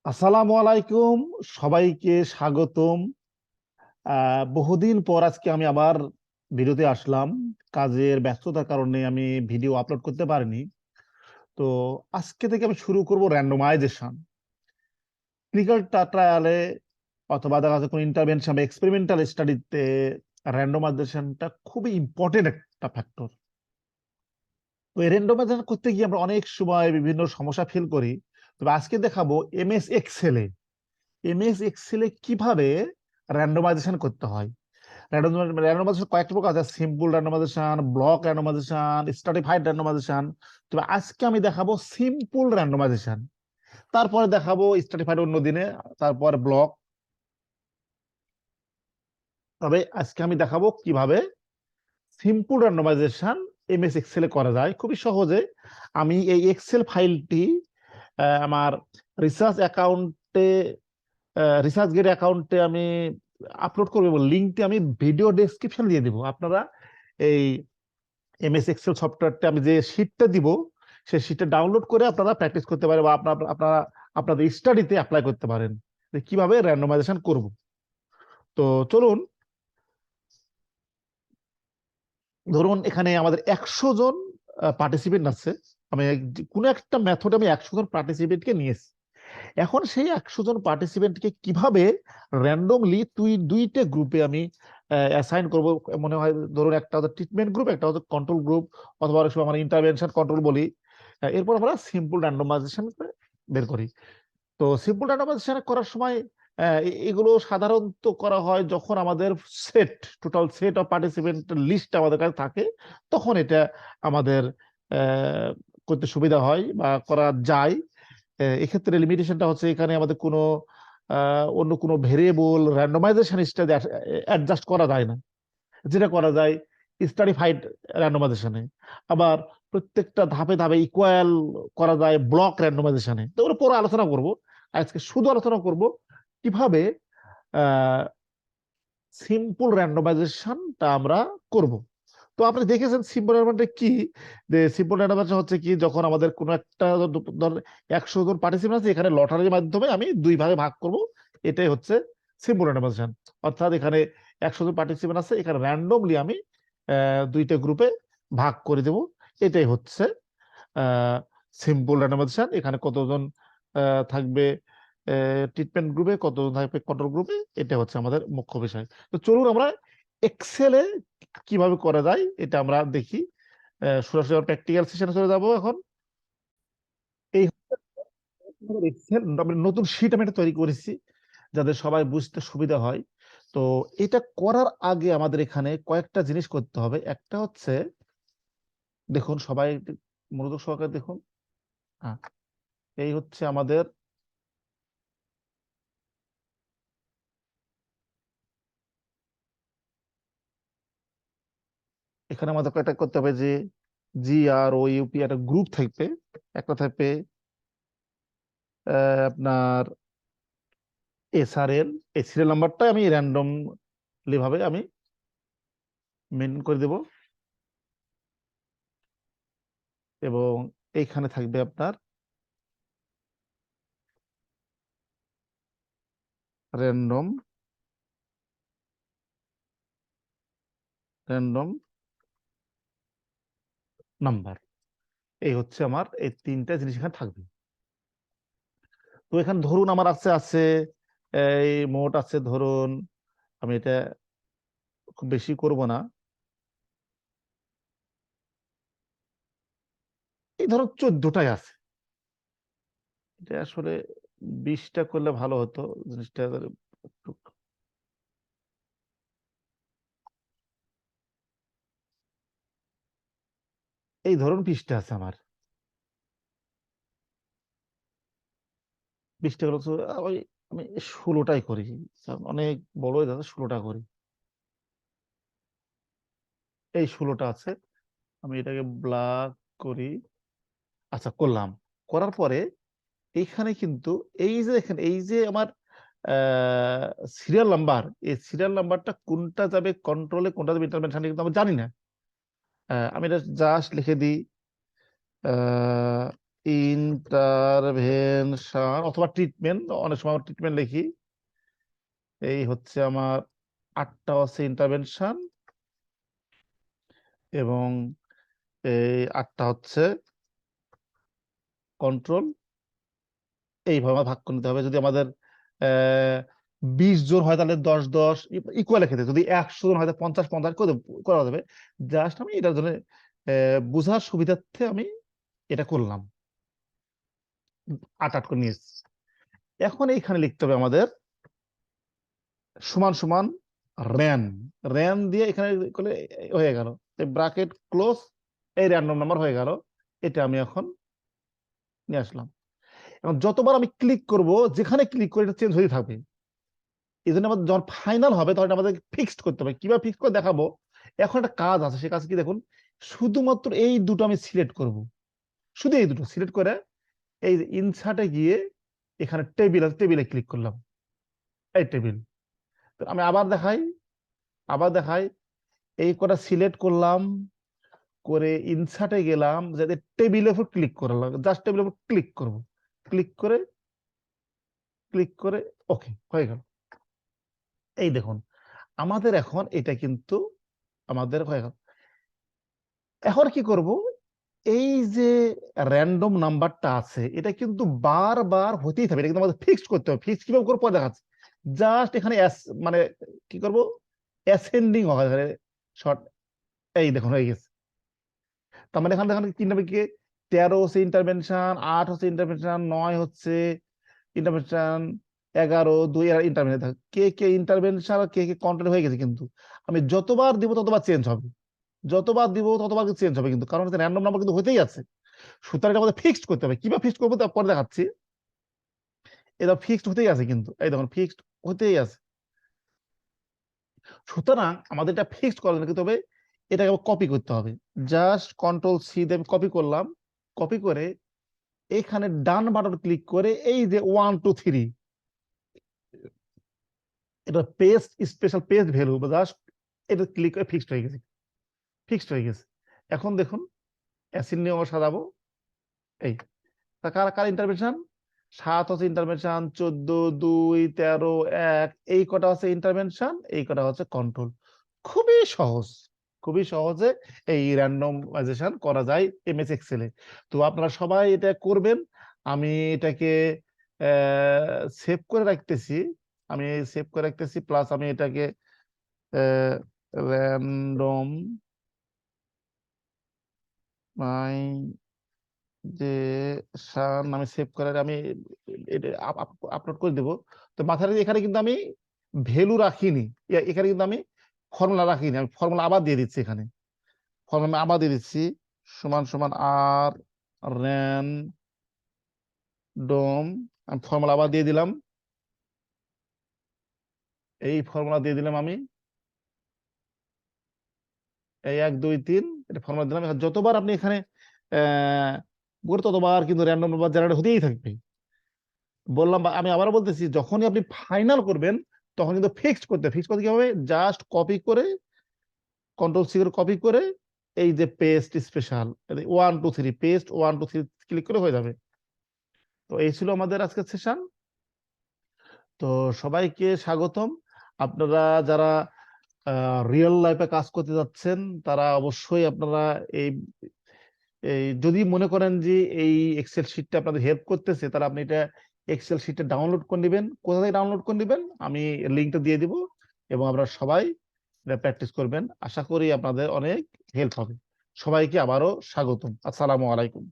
আসসালামু আলাইকুম, সবাইকে স্বাগতম। বহুদিন পর আজকে আমি আবার ভিডিওতে আসলাম। কাজের ব্যস্ততার কারণে আমি ভিডিও আপলোড করতে পারিনি। তো আজকে থেকে আমি শুরু করব র্যান্ডমাইজেশন। ক্লিনিক্যাল ট্রায়ালে অথবা দেখা যাচ্ছে কোনো ইন্টারভেনশন বা এক্সপেরিমেন্টাল স্টাডিতে র্যান্ডমাইজেশনটা খুবই ইম্পর্টেন্ট একটা ফ্যাক্টর। তো এই র্যান্ডমাইজেশন করতে গিয়ে আমরা অনেক সময় বিভিন্ন সমস্যা ফিল করি। তবে আজকে দেখাবো এমএস এক্সেলে কিভাবে র্যান্ডমাইজেশন করতে হয়। র্যান্ডমাইজেশন কয়েকটা প্রকার আছে: simple randomisation, block randomisation, stratified randomisation. তবে আজকে আমি দেখাবো সিম্পল র্যান্ডমাইজেশন, তারপরে দেখাবো স্ট্র্যাটিফাইড অন্য দিনে, তারপর ব্লক। তবে আজকে আমি দেখাবো কিভাবে সিম্পল র্যান্ডমাইজেশন এমএস এক্সেলে করা যায় খুবই সহজে। আমি এই এক্সেল ফাইলটি আমার রিসার্চ অ্যাকাউন্টে রিসার্চ গেট অ্যাকাউন্টে আমি আপলোড করবো এবং লিঙ্কটি আমি ভিডিও ডেসক্রিপশন দিয়ে দিব। আপনারা এই এমএস এক্সেল সফটওয়্যারটা আমি যে শীটটা দিব সেই শীটটা ডাউনলোড করে আপনারা প্র্যাকটিস করতে পারেন বা আপনারা আপনাদের স্টাডিতে অ্যাপ্লাই করতে পারেন যে কিভাবে র্যান্ডমাইজেশন করব। তো চলুন, ধরুন এখানে আমাদের 100 জন পার্টিসিপেন্ট আছে। আমি কোনো একটা মেথডে আমি 100 জন পার্টিসিপেন্টকে নিয়েছি। এখন সেই 100 জন পার্টিসিপেন্টকে কিভাবে র্যান্ডমলি দুইটা গ্রুপে আমি অ্যাসাইন করব। মনে হয় ধরুন একটা হচ্ছে ট্রিটমেন্ট গ্রুপ, একটা হচ্ছে কন্ট্রোল গ্রুপ, অথবা অনেক সময় আমরা ইন্টারভেনশন কন্ট্রোল বলি। এরপর আমরা সিম্পল র্যান্ডমাইজেশন বের করি। তো সিম্পল র্যান্ডমাইজেশন করার সময় এগুলো সাধারণত করা হয় যখন আমাদের total set of participant list আমাদের কাছে থাকে, তখন এটা আমাদের করতে সুবিধা হয় বা করা যায়। এক্ষেত্রে লিমিটেশনটা হচ্ছে এখানে আমাদের কোনো অন্য কোনো ভেরিয়েবল র্যান্ডমাইজেশন স্টাডি অ্যাডজাস্ট করা যায় না, যেটা করা যায় স্টাডিফাইড র্যান্ডমাইজেশনে। আবার প্রত্যেকটা ধাপে ধাপে ইকুয়াল করা যায় ব্লক র্যান্ডমাইজেশনে। তো ওগুলো পরে আলোচনা করব। আজকে শুধু আলোচনা করব কিভাবে সিম্পল র্যান্ডমাইজেশনটা আমরা করব। তো আপনি দেখেছেন সিম্পল র্যান্ডমাইজেশন কি, যে সিম্পল র্যান্ডমাইজেশন হচ্ছে কি, যখন আমাদের কোনো একটা ধর 100 জন পার্টিসিপেন্ট আছে, এখানে লটারির মাধ্যমে আমি দুই ভাগে ভাগ করব। এটাই হচ্ছে সিম্পল র্যান্ডমাইজেশন। অর্থাৎ এখানে 100 জন পার্টিসিপেন্ট আছে, এখানে র্যান্ডমলি আমি দুইটা গ্রুপে ভাগ করে দেব। এটাই হচ্ছে সিম্পল র্যান্ডমাইজেশন। এখানে কতজন থাকবে ট্রিটমেন্ট গ্রুপে, কতজন থাকবে কন্ট্রোল গ্রুপে, এটা হচ্ছে আমাদের মুখ্য বিষয়। তো চলুন আমরা এক্সেলে কিভাবে করা যায় এটা আমরা দেখি। সরাসরি প্র্যাকটিক্যাল সেশনে চলে যাবো এখন। এই এক্সেল নতুন শীট আমি এটা তৈরি করেছি যাতে সবাই বুঝতে সুবিধা হয়। তো এটা করার আগে আমাদের এখানে কয়েকটা জিনিস করতে হবে। একটা হচ্ছে, দেখুন সবাই মনোযোগ সহকারে দেখুন। হ্যাঁ, এই হচ্ছে আমাদের এখানে আমাদের কয়েকটা করতে হবে যে জি আর ও ইউপি একটা গ্রুপ থাকবে, একটা থাকবে আপনার এসআরএল। এই সিরিয়াল নাম্বারটা আমি র্যান্ডমলি ভাবে আমি মেনটেন করে দেব। এবং এইখানে থাকবে আপনার র্যান্ডম র্যান্ডম নাম্বার। এই হচ্ছে আমার এই তিনটা জিনিস এখানে থাকবে। তো এখানে ধরুন আমার আছে আছে এই মোট আছে, ধরুন আমি এটা খুব বেশি করব না, এই ধরুন 14টাই আছে। এটা আসলে 20টা করলে ভালো হতো জিনিসটা। এই ধরুন 20টা আছে আমার। 20টা হলো ওই আমি 16টাই করি, কারণ অনেক বড় হয়ে যাচ্ছে, 16টা করি। এই 16টা আছে, আমি এটাকে ব্লক করি। আচ্ছা, করলাম। করার পরে এইখানে কিন্তু এই যে এখানে এই যে আমার সিরিয়াল নাম্বার, এই সিরিয়াল নাম্বারটা কোনটা যাবে কন্ট্রোলে, কোনটা যাবে ইন্টারভেনশনে কিন্তু আমরা জানি না। আমি এটা জাস্ট লিখে দিই ইন্টারভেনশন অথবা ট্রিটমেন্ট, অনেক সময় ট্রিটমেন্ট লিখি। এই হচ্ছে আমার 8টা হচ্ছে ইন্টারভেনশন এবং এই 8টা হচ্ছে কন্ট্রোল। এইভাবে ভাগ করে নিতে হবে। যদি আমাদের 20 জন হয় তাহলে 10-10 ইকুয়াল ক্ষেত্রে, যদি 100 জন হয় তাহলে 50-50 করে করা যাবে। জাস্ট আমি এটার জন্য বোঝার সুবিধার্থে আমি এটা করলাম, 8-8 করে নিয়েছি। এখন এইখানে লিখতে হবে আমাদের সমান সমান র্যান। র্যান দিয়ে এখানে করলে হয়ে গেল, ব্র্যাকেট ক্লোজ, এই র্যান্ডম নাম্বার হয়ে গেল। এটা আমি এখন নিয়ে আসলাম। এখন যতবার আমি ক্লিক করব, যেখানে ক্লিক করে এটা চেঞ্জ হয়ে থাকবে। এই জন্য আমাদের যখন ফাইনাল হবে তখন আমাদের ফিক্সড করতে হবে। কিভাবে ফিক্স করে দেখাবো, এখন একটা কাজ আছে, সে কাজ কি দেখুন, শুধুমাত্র এই দুটো আমি সিলেক্ট করব, শুধু এই দুটো সিলেক্ট করে এই যে ইনসার্টে গিয়ে এখানে টেবিল আছে, টেবিলে ক্লিক করলাম, এই টেবিল। আমি আবার দেখাই এই কটা সিলেক্ট করলাম, করে ইনসার্টে গেলাম, যাতে টেবিলের উপর ক্লিক করলাম, জাস্ট টেবিলের উপর ক্লিক করে ওকে হয়ে গেল। এই দেখুন আমাদের এখন এটা কিন্তু আমাদের হয়ে গেল। এখন কি করব, এই যে র্যান্ডম নাম্বারটা আছে এটা কিন্তু বারবার হতেই থাকবে, এটা কিন্তু আমাদের ফিক্সড করতে হবে। ফিক্স কিভাবে করে পরে দেখাচ্ছে, জাস্ট এখানে মানে কি করব, অ্যাসেন্ডিং হয় শর্ট। এই দেখুন হয়ে গেছে। তার মানে এখানে দেখেন 13 হচ্ছে ইন্টারভেনশন, 8 হচ্ছে ইন্টারভেনশন, 9 হচ্ছে ইন্টারভেনশন, 11-2 ইন্টারভেনশন, কে কে ইন্টারভেনশন আর কে কে কন্ট্রোল হয়ে গেছে। কিন্তু আমি যতবার দিব ততবার চেঞ্জ হবে, যতবার দিব ততবার চেঞ্জ হবে, কিন্তু কারণ র্যান্ডম নাম্বার কিন্তু হতেই আছে। সুতরাং এটা আমাদের ফিক্সড করতে হবে। কিভাবে ফিক্সড করবো তারপরে দেখাচ্ছি। এটা ফিক্সড হতেই আছে, কিন্তু এই দেখুন ফিক্সড হতেই আছে। সুতরাং আমাদের এটা ফিক্সড করার জন্য কি হবে, এটাকে কপি করতে হবে। জাস্ট কন্ট্রোল-C দিয়ে আমি কপি করলাম, কপি করে এখানে ডান বাটন ক্লিক করে এই যে 1 2 3 এটা paste, special paste value, just এটা ক্লিক করে ফিক্সড হয়ে গেছে। এখন দেখুন অ্যাসিড নিয়ে আমরা সাজাবো। এই কার কার ইন্টারভেনশন, 7 হচ্ছে ইন্টারভেনশন, 14-2-13-1 এই কটা হচ্ছে ইন্টারভেনশন, এই কটা হচ্ছে কন্ট্রোল। খুবই সহজ, খুবই সহজে এই র্যান্ডমাইজেশন করা যায় এমএস এক্সেলে। তো আপনারা সবাই এটা করবেন। আমি এটাকে সেভ করে রাখতেছি, প্লাস আমি এটাকে র্যান্ডম মাই যে শান আমি সেভ করে আমি এটা আপলোড করে দেবো। তো মাথায় রেখে এখানে কিন্তু আমি ভ্যালু রাখিনি, এখানে কিন্তু আমি ফর্মুলা রাখিনি, আমি ফর্মুলা আবার দিয়ে দিচ্ছি। এখানে ফর্মুলা আবার দিয়ে দিচ্ছি, সমান সমান আর র্যান ডোম, আমি ফর্মুলা আবার দিয়ে দিলাম, এই ফর্মুলা দিয়ে দিলাম আমি, এই 1 2 3 এটা ফর্মুলা দিলাম। যতবার আপনি এখানে আহ ততবার কিন্তু র্যান্ডম নাম্বার জেনারেট হতেই থাকবে। বললাম, আমি আবার বলতেছি, যখনই আপনি ফাইনাল করবেন তখন কিন্তু ফিক্সড করতে কি হবে, জাস্ট কপি করে কন্ট্রোল-C করে কপি করে এই যে পেস্ট স্পেশাল 1 2 3 পেস্ট 1 2 3 ক্লিক করে হয়ে যাবে। তো এই ছিল আমাদের আজকের সেশন। তো সবাইকে স্বাগতম। আপনারা যারা রিয়েল লাইফে কাজ করতে যাচ্ছেন তারা অবশ্যই আপনারা এই এই যদি মনে করেন যে এই এক্সেল শিটটা আপনাদের হেল্প করতেছে, তাহলে আপনি এটা এক্সেল শিটটা ডাউনলোড করে নেবেন। কোথা থেকে ডাউনলোড করে নেবেন আমি লিঙ্কটা দিয়ে দিব, এবং আপনারা সবাই এটা প্র্যাকটিস করবেন। আশা করি আপনাদের অনেক হেল্প হবে। সবাইকে আবারও স্বাগতম। আসসালামু আলাইকুম।